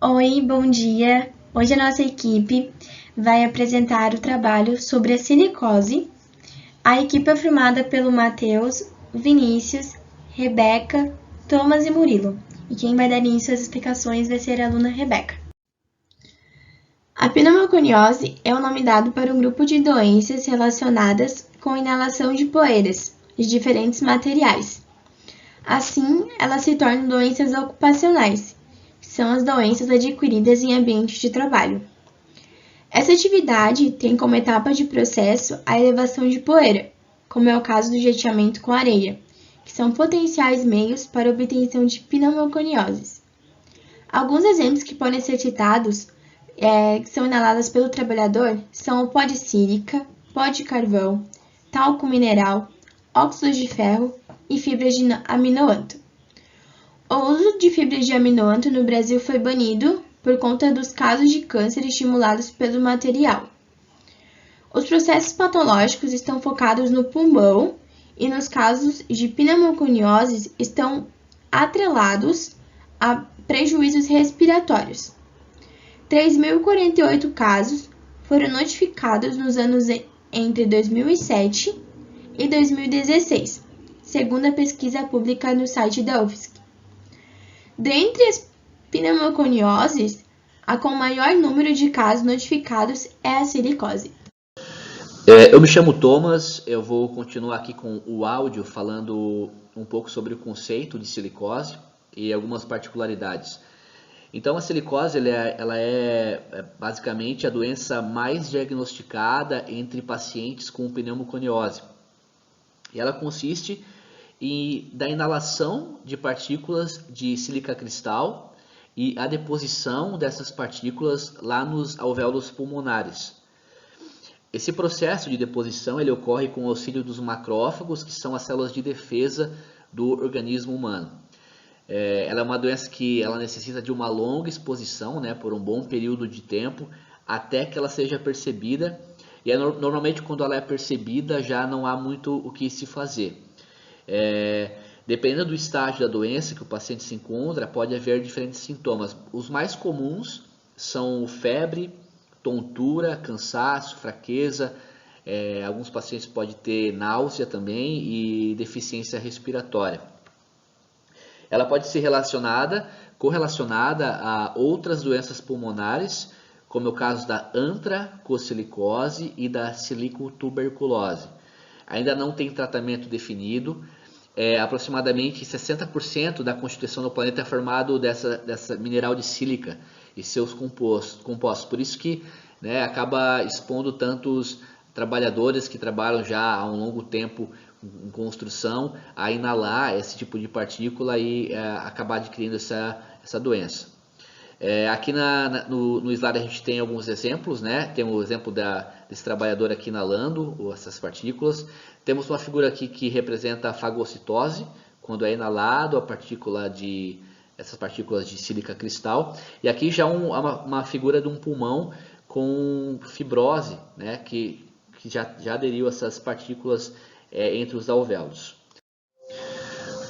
Oi, bom dia! Hoje a nossa equipe vai apresentar o trabalho sobre a silicose. A equipe é formada pelo Matheus, Vinícius, Rebeca, Thomas e Murilo. E quem vai dar início às explicações vai ser a aluna Rebeca. A pneumoconiose é o nome dado para um grupo de doenças relacionadas com inalação de poeiras de diferentes materiais. Assim, elas se tornam doenças ocupacionais, que são as doenças adquiridas em ambiente de trabalho. Essa atividade tem como etapa de processo a elevação de poeira, como é o caso do jeteamento com areia, que são potenciais meios para a obtenção de pneumoconioses. Alguns exemplos que podem ser citados que são inaladas pelo trabalhador são o pó de sílica, pó de carvão, talco mineral, óxidos de ferro e fibras de aminoâcido. O uso de fibras de aminoâcido no Brasil foi banido por conta dos casos de câncer estimulados pelo material. Os processos patológicos estão focados no pulmão e nos casos de pneumoconiose estão atrelados a prejuízos respiratórios. 3.048 casos foram notificados nos anos entre 2007 e 2016, segundo a pesquisa pública no site da UFSC. Dentre as pneumoconioses, a com maior número de casos notificados é a silicose. Eu me chamo Thomas, eu vou continuar aqui com o áudio falando um pouco sobre o conceito de silicose e algumas particularidades. Então a silicose ela é basicamente a doença mais diagnosticada entre pacientes com pneumoconiose. E ela consiste da inalação de partículas de sílica cristal e a deposição dessas partículas lá nos alvéolos pulmonares. Esse processo de deposição ele ocorre com o auxílio dos macrófagos, que são as células de defesa do organismo humano. Ela é uma doença que ela necessita de uma longa exposição, né, por um bom período de tempo, até que ela seja percebida. E normalmente quando ela é percebida já não há muito o que se fazer. Dependendo do estágio da doença que o paciente se encontra, pode haver diferentes sintomas. Os mais comuns são febre, tontura, cansaço, fraqueza. Alguns pacientes podem ter náusea também e deficiência respiratória. Ela pode ser correlacionada a outras doenças pulmonares, como é o caso da antracosilicose e da silicotuberculose. Ainda não tem tratamento definido. Aproximadamente 60% da constituição do planeta é formado dessa mineral de sílica e seus compostos. Por isso que, né, acaba expondo tantos trabalhadores que trabalham já há um longo tempo em construção a inalar esse tipo de partícula e acabar adquirindo essa doença. Aqui no slide a gente tem alguns exemplos, né? Tem o exemplo desse trabalhador aqui inalando essas partículas. Temos uma figura aqui que representa a fagocitose, quando é inalado essas partículas de sílica cristal. E aqui já uma figura de um pulmão com fibrose, né? que já aderiu essas partículas entre os alvéolos.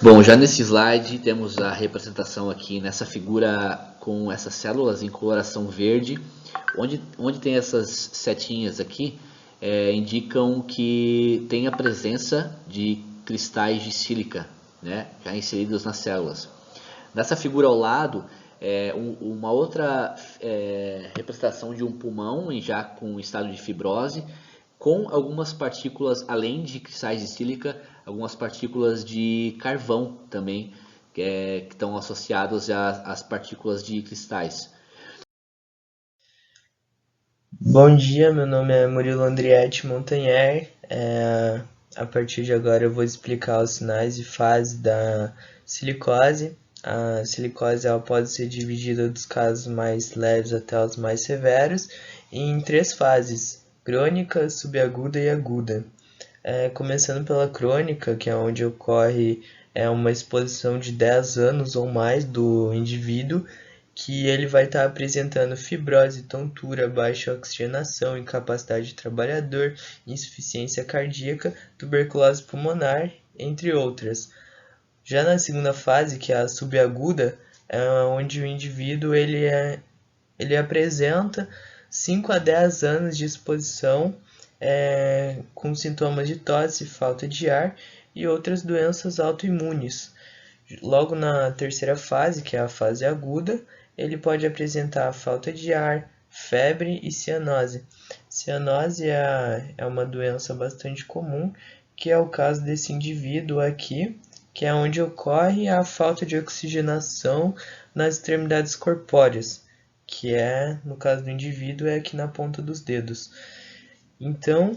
Bom, já nesse slide temos a representação aqui nessa figura com essas células em coloração verde, onde tem essas setinhas aqui, indicam que tem a presença de cristais de sílica, né, já inseridos nas células. Nessa figura ao lado, uma outra representação de um pulmão já com estado de fibrose, com algumas partículas, além de cristais de sílica, algumas partículas de carvão também, que estão associadas às partículas de cristais. Bom dia, meu nome é Murilo Andrietti Montanher. A partir de agora eu vou explicar os sinais e fases da silicose. A silicose ela pode ser dividida dos casos mais leves até os mais severos em 3 fases: crônica, subaguda e aguda. Começando pela crônica, que é onde ocorre uma exposição de 10 anos ou mais do indivíduo, que ele vai estar apresentando fibrose, tontura, baixa oxigenação, incapacidade de trabalhador, insuficiência cardíaca, tuberculose pulmonar, entre outras. Já na segunda fase, que é a subaguda, onde o indivíduo ele apresenta 5 a 10 anos de exposição com sintomas de tosse, falta de ar e outras doenças autoimunes. Logo na terceira fase, que é a fase aguda, ele pode apresentar falta de ar, febre e cianose. Cianose é uma doença bastante comum, que é o caso desse indivíduo aqui, que é onde ocorre a falta de oxigenação nas extremidades corpóreas, que no caso do indivíduo, é aqui na ponta dos dedos. Então,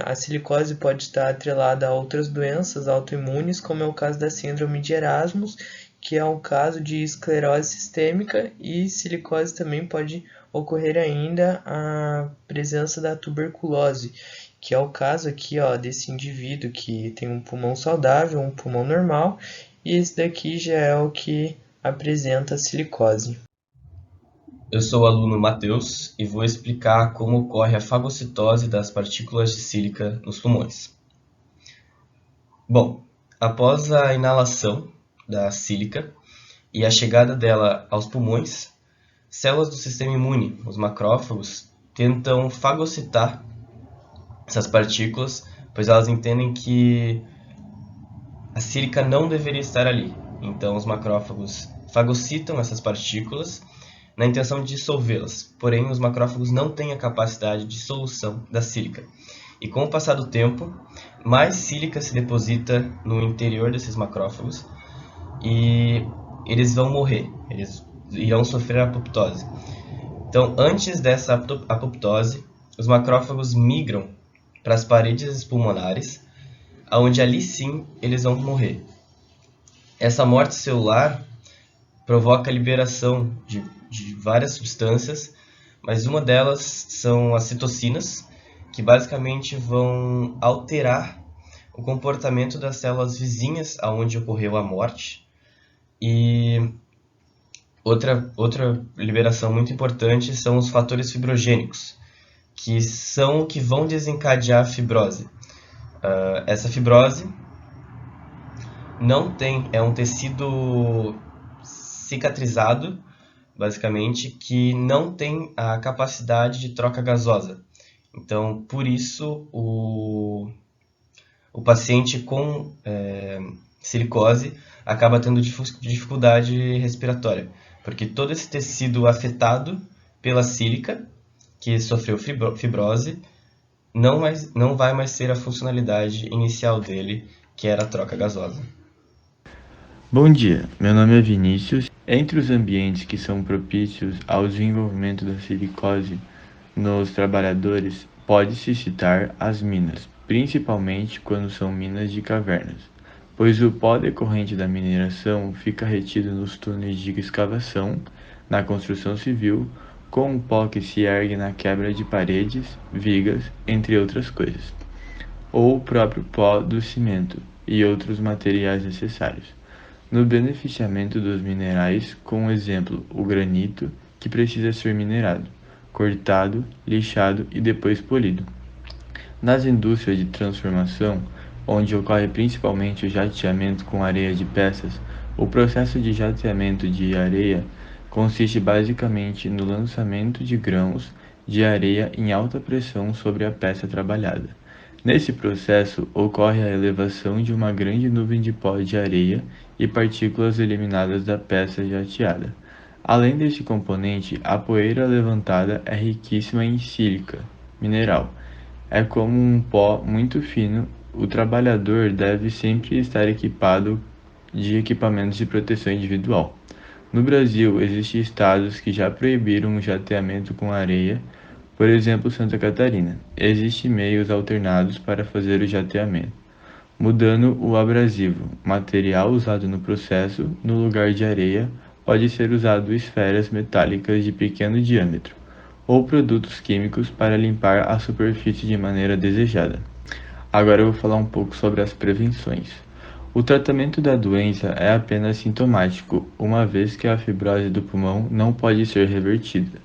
a silicose pode estar atrelada a outras doenças autoimunes, como é o caso da síndrome de Erasmus, que é o caso de esclerose sistêmica, e silicose também pode ocorrer ainda a presença da tuberculose, que é o caso aqui desse indivíduo que tem um pulmão saudável, um pulmão normal, e esse daqui já é o que apresenta a silicose. Eu sou o aluno Matheus e vou explicar como ocorre a fagocitose das partículas de sílica nos pulmões. Bom, após a inalação da sílica e a chegada dela aos pulmões, células do sistema imune, os macrófagos, tentam fagocitar essas partículas, pois elas entendem que a sílica não deveria estar ali. Então os macrófagos fagocitam essas partículas na intenção de dissolvê-las, porém os macrófagos não têm a capacidade de dissolução da sílica. E com o passar do tempo, mais sílica se deposita no interior desses macrófagos e eles vão morrer, eles irão sofrer apoptose. Então, antes dessa apoptose, os macrófagos migram para as paredes pulmonares, onde ali sim eles vão morrer. Essa morte celular provoca a liberação de várias substâncias, mas uma delas são as citocinas, que basicamente vão alterar o comportamento das células vizinhas aonde ocorreu a morte. E outra liberação muito importante são os fatores fibrogênicos, que são o que vão desencadear a fibrose. Essa fibrose é um tecido cicatrizado, basicamente, que não tem a capacidade de troca gasosa. Então, por isso, o paciente com silicose acaba tendo dificuldade respiratória, porque todo esse tecido afetado pela sílica, que sofreu fibrose, não vai mais ter a funcionalidade inicial dele, que era a troca gasosa. Bom dia, meu nome é Vinícius. Entre os ambientes que são propícios ao desenvolvimento da silicose nos trabalhadores, pode-se citar as minas, principalmente quando são minas de cavernas, pois o pó decorrente da mineração fica retido nos túneis de escavação, na construção civil, com o pó que se ergue na quebra de paredes, vigas, entre outras coisas, ou o próprio pó do cimento e outros materiais necessários. No beneficiamento dos minerais, como exemplo, o granito, que precisa ser minerado, cortado, lixado e depois polido. Nas indústrias de transformação, onde ocorre principalmente o jateamento com areia de peças, o processo de jateamento de areia consiste basicamente no lançamento de grãos de areia em alta pressão sobre a peça trabalhada. Nesse processo, ocorre a elevação de uma grande nuvem de pó de areia e partículas eliminadas da peça jateada. Além deste componente, a poeira levantada é riquíssima em sílica mineral. É como um pó muito fino. O trabalhador deve sempre estar equipado de equipamentos de proteção individual. No Brasil, existem estados que já proibiram o jateamento com areia, por exemplo, Santa Catarina. Existem meios alternados para fazer o jateamento, mudando o abrasivo, material usado no processo. No lugar de areia, pode ser usado esferas metálicas de pequeno diâmetro, ou produtos químicos para limpar a superfície de maneira desejada. Agora eu vou falar um pouco sobre as prevenções. O tratamento da doença é apenas sintomático, uma vez que a fibrose do pulmão não pode ser revertida.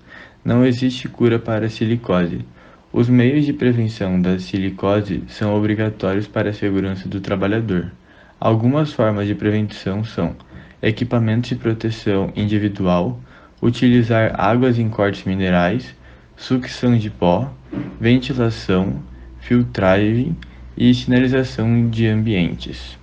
Não existe cura para a silicose. Os meios de prevenção da silicose são obrigatórios para a segurança do trabalhador. Algumas formas de prevenção são equipamentos de proteção individual, utilizar águas em cortes minerais, sucção de pó, ventilação, filtragem e sinalização de ambientes.